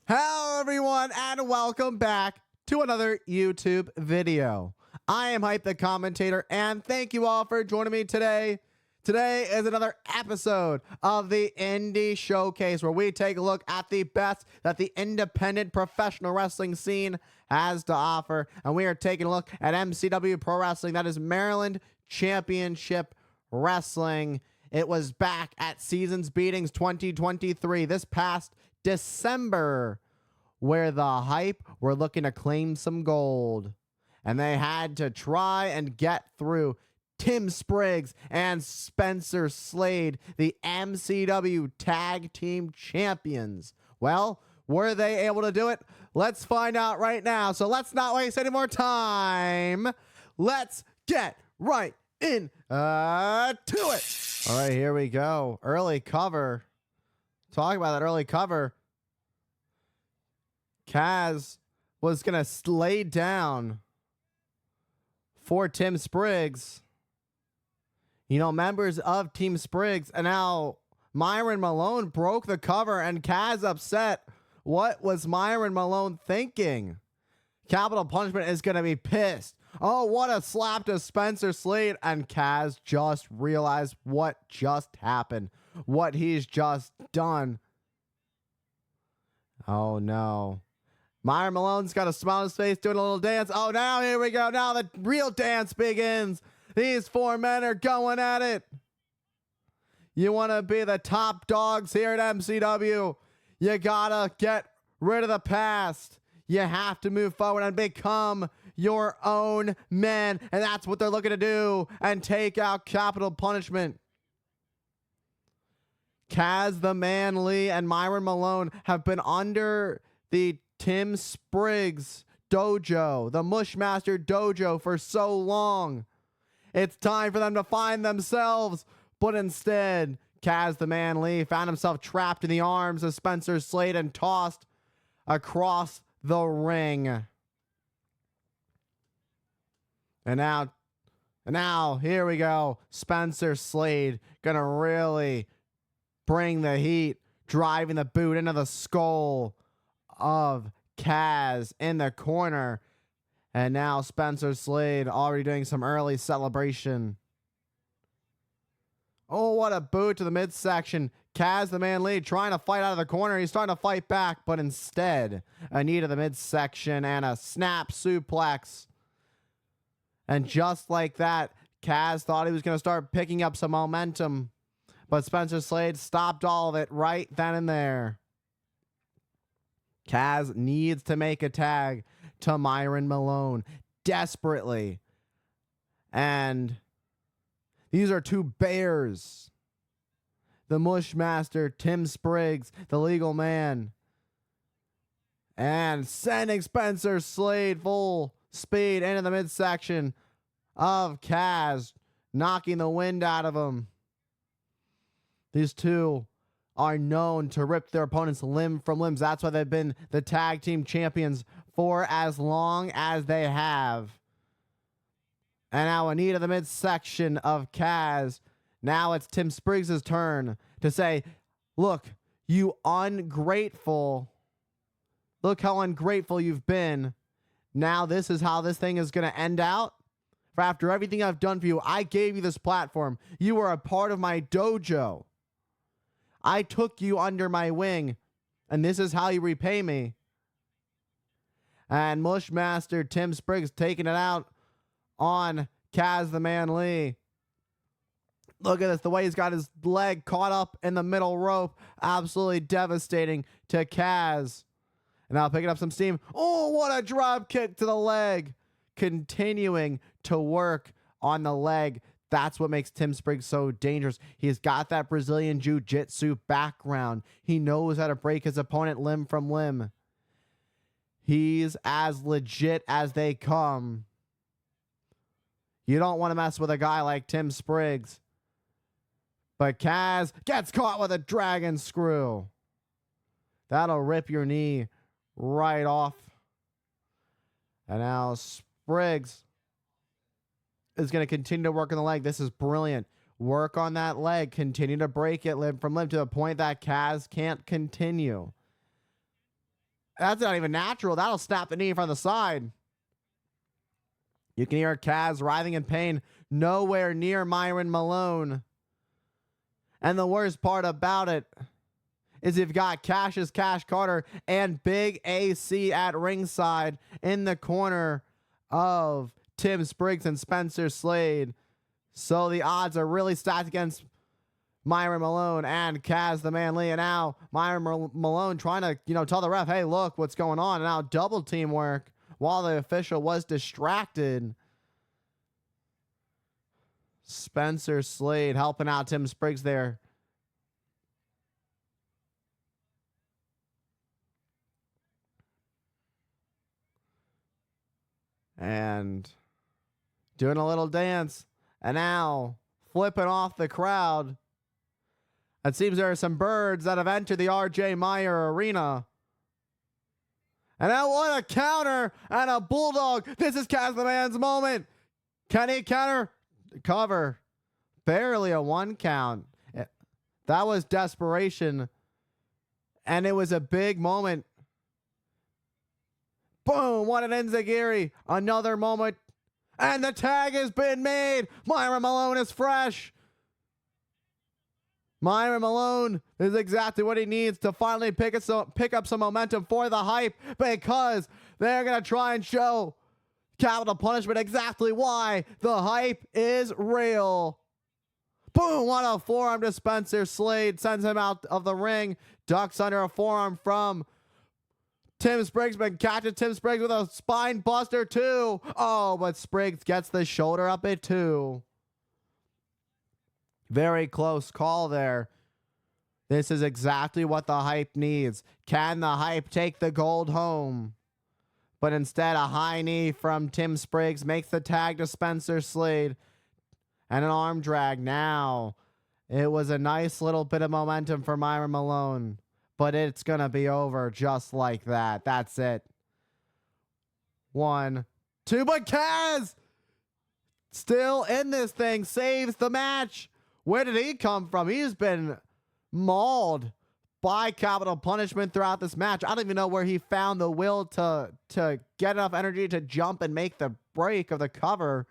Hello everyone and welcome back to another YouTube video. I am Hype the Commentator and thank you all for joining me today. Today is another episode of the Indie Showcase where we take a look at the best that the independent professional wrestling scene has to offer. And we are taking a look at MCW Pro-Wrestling, that is Maryland Championship Wrestling. It was back at Seasons Beatings 2023 this past December, where the Hype were looking to claim some gold. And they had to try and get through Tim Spriggs and Spencer Slade, the MCW Tag Team Champions. Well, were they able to do it? Let's find out right now. So let's not waste any more time. Let's get right into it. All right, here we go. Early cover. Talk about that early cover. Kaz was going to lay down for Tim Spriggs. You know, members of Team Spriggs, and now Myron Malone broke the cover and Kaz upset. What was Myron Malone thinking? Capital Punishment is going to be pissed. Oh, what a slap to Spencer Slade. And Kaz just realized what just happened. What he's just done. Oh, no. Myron Malone's got a smile on his face, doing a little dance. Oh, now here we go. Now the real dance begins. These four men are going at it. You want to be the top dogs here at MCW. You gotta get rid of the past. You have to move forward and become your own men. And that's what they're looking to do. And take out Capital Punishment. Kaz the Man Lee and Myron Malone have been under the Tim Spriggs dojo, the Mushmaster dojo, for so long. It's time for them to find themselves. But instead, Kaz the Man Lee found himself trapped in the arms of Spencer Slade and tossed across the ring. And now, here we go. Spencer Slade gonna really bring the heat, driving the boot into the skull of Kaz in the corner. And now Spencer Slade already doing some early celebration. Oh, what a boot to the midsection. Kaz the Man Lee trying to fight out of the corner. He's starting to fight back, but instead a knee to the midsection and a snap suplex. And just like that, Kaz thought he was going to start picking up some momentum. But Spencer Slade stopped all of it right then and there. Kaz needs to make a tag to Myron Malone desperately. And these are two bears. The Mushmaster, Tim Spriggs, the legal man. And sending Spencer Slade full speed into the midsection of Kaz, knocking the wind out of him. These two are known to rip their opponents limb from limbs. That's why they've been the tag team champions for as long as they have. And now a knee to the midsection of Kaz. Now it's Tim Spriggs' turn to say, look, you ungrateful. Look how ungrateful you've been. Now this is how this thing is going to end out. For after everything I've done for you, I gave you this platform. You were a part of my dojo. I took you under my wing, and this is how you repay me. And Mushmaster Tim Spriggs taking it out on Kaz the Man Lee. Look at this, the way he's got his leg caught up in the middle rope. Absolutely devastating to Kaz. And now picking up some steam. Oh, what a drop kick to the leg. Continuing to work on the leg. That's what makes Tim Spriggs so dangerous. He's got that Brazilian Jiu-Jitsu background. He knows how to break his opponent limb from limb. He's as legit as they come. You don't want to mess with a guy like Tim Spriggs. But Kaz gets caught with a dragon screw. That'll rip your knee right off. And now Spriggs is going to continue to work on the leg. This is brilliant. Work on that leg. Continue to break it limb from limb to the point that Kaz can't continue. That's not even natural. That'll snap the knee from the side. You can hear Kaz writhing in pain, nowhere near Myron Malone. And the worst part about it is you've got Cassius Cash Carter and Big AC at ringside in the corner of Tim Spriggs and Spencer Slade. So the odds are really stacked against Myron Malone and Kaz the Man Lee. And now Myron Malone trying to, tell the ref, hey, look what's going on. And now double teamwork while the official was distracted. Spencer Slade helping out Tim Spriggs there. And doing a little dance. And now flipping off the crowd. It seems there are some birds that have entered the RJ Meyer Arena. And now what a counter and a bulldog. This is Kaz the Man's moment. Can he counter? Cover. Barely a 1 count. That was desperation. And it was a big moment. Boom. What an enziguri. Another moment. And the tag has been made. Myron Malone is fresh. Myron Malone is exactly what he needs to finally pick up some momentum for the hype, because they're going to try and show Capital Punishment exactly why the hype is real. Boom, what a forearm to Spencer Slade. Sends him out of the ring. Ducks under a forearm from Tim Spriggs, but catches Tim Spriggs with a spine buster too. Oh, but Spriggs gets the shoulder up it too. Very close call there. This is exactly what the hype needs. Can the hype take the gold home? But instead, a high knee from Tim Spriggs makes the tag to Spencer Slade. And an arm drag now. It was a nice little bit of momentum for Myron Malone. But it's going to be over just like that. That's it. 1, 2, but Kaz still in this thing. Saves the match. Where did he come from? He's been mauled by Capital Punishment throughout this match. I don't even know where he found the will to get enough energy to jump and make the break of the cover.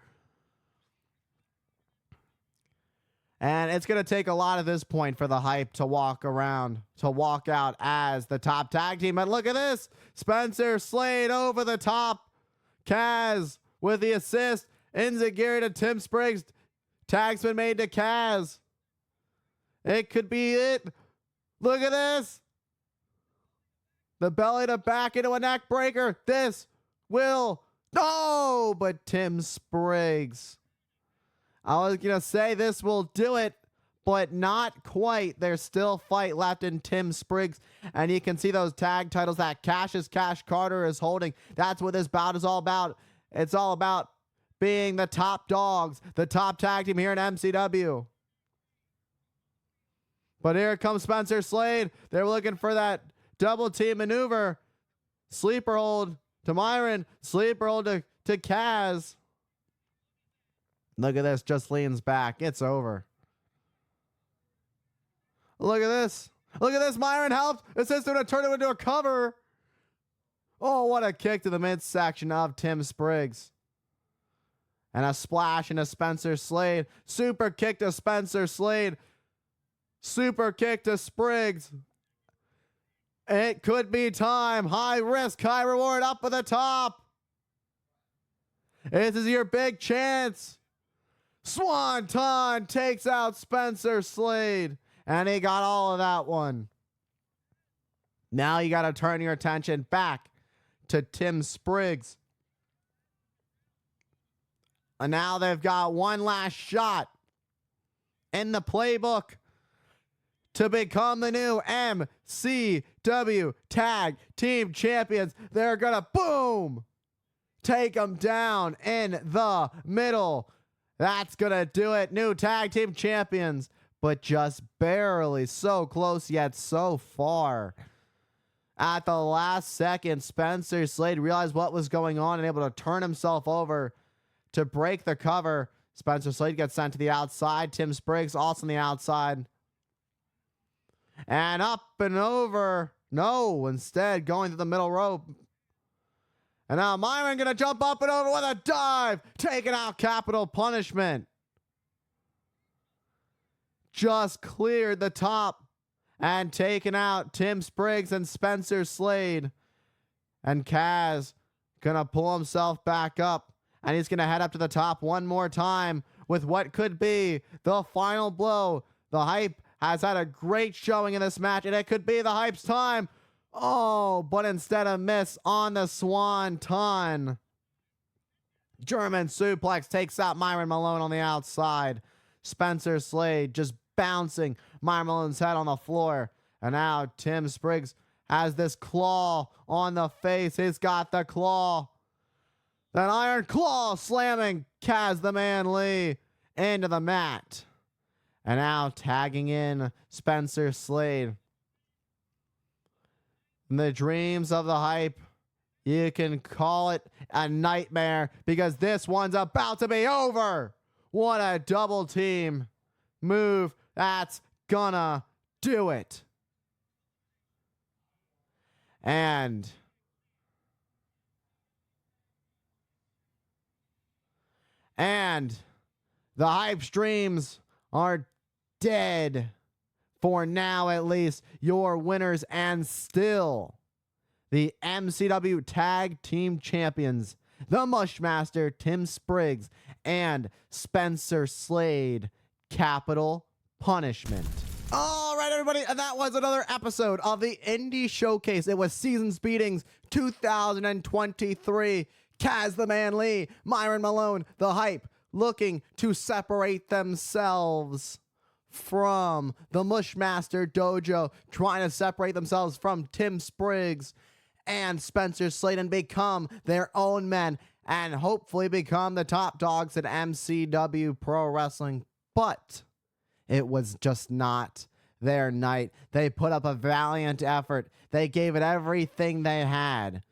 And it's going to take a lot at this point for the hype to walk out as the top tag team. And look at this. Spencer Slade over the top. Kaz with the assist. Enziguri to Tim Spriggs. Tag's been made to Kaz. It could be it. Look at this. The belly to back into a neck breaker. This will. No, but Tim Spriggs. I was going to say this will do it, but not quite. There's still fight left in Tim Spriggs. And you can see those tag titles that Cassius Cash Carter is holding. That's what this bout is all about. It's all about being the top dogs, the top tag team here in MCW. But here comes Spencer Slade. They're looking for that double team maneuver. Sleeper hold to Myron. Sleeper hold to Kaz. Look at this. Just leans back. It's over. Look at this. Look at this. Myron helped. Assisted to turn it into a cover. Oh, what a kick to the midsection of Tim Spriggs. And a splash into Spencer Slade. Super kick to Spencer Slade. Super kick to Spriggs. It could be time. High risk, high reward. Up at the top. This is your big chance. Swanton takes out Spencer Slade. And he got all of that one. Now you got to turn your attention back to Tim Spriggs. And now they've got one last shot in the playbook to become the new MCW Tag Team Champions. They're going to, boom, take them down in the middle. That's going to do it. New Tag Team Champions, but just barely. So close yet so far. At the last second, Spencer Slade realized what was going on and able to turn himself over to break the cover. Spencer Slade gets sent to the outside. Tim Spriggs also on the outside. And up and over No, instead going to the middle rope. And now Myron going to jump up and over with a dive, taking out Capital Punishment. Just cleared the top and taken out Tim Spriggs and Spencer Slade. And Kaz going to pull himself back up, and he's going to head up to the top one more time with what could be the final blow. The Hype has had a great showing in this match, and it could be the Hype's time. Oh, but instead a miss on the Swanton. German suplex takes out Myron Malone on the outside. Spencer Slade just bouncing Myron Malone's head on the floor. And now Tim Spriggs has this claw on the face. He's got the claw. That iron claw slamming Kaz the Man Lee into the mat. And now tagging in Spencer Slade. In the dreams of the Hype, you can call it a nightmare because this one's about to be over. What a double team move. That's gonna do it. And the Hype's dreams are dead. For now, at least, your winners and still the MCW Tag Team Champions, the Mushmaster Tim Spriggs and Spencer Slade. Capital Punishment. All right, everybody, and that was another episode of the Indie Showcase. It was Seasons Beatings 2023. Kaz the Man Lee, Myron Malone, the Hype, looking to separate themselves from the Mushmaster Dojo, trying to separate themselves from Tim Spriggs and Spencer Slade and become their own men and hopefully become the top dogs at MCW Pro Wrestling. But it was just not their night. They put up a valiant effort. They gave it everything they had.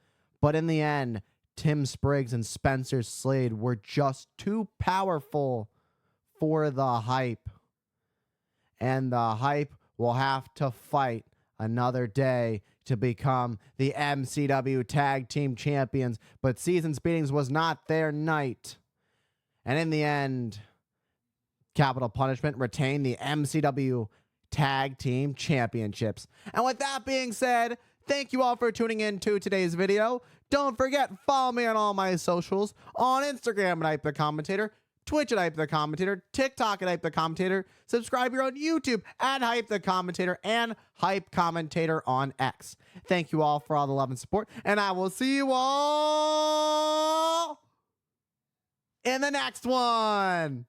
But in the end, Tim Spriggs and Spencer Slade were just too powerful for the Hype. And the Hype will have to fight another day to become the MCW Tag Team Champions. But Seasons Beatings was not their night. And in the end, Capital Punishment retained the MCW Tag Team Championships. And with that being said, thank you all for tuning in to today's video. Don't forget, follow me on all my socials. On Instagram at Hype the Commentator, Twitch at Hype the Commentator, TikTok at Hype the Commentator. Subscribe here on YouTube at Hype the Commentator and Hype Commentator on X. Thank you all for all the love and support, and I will see you all in the next one.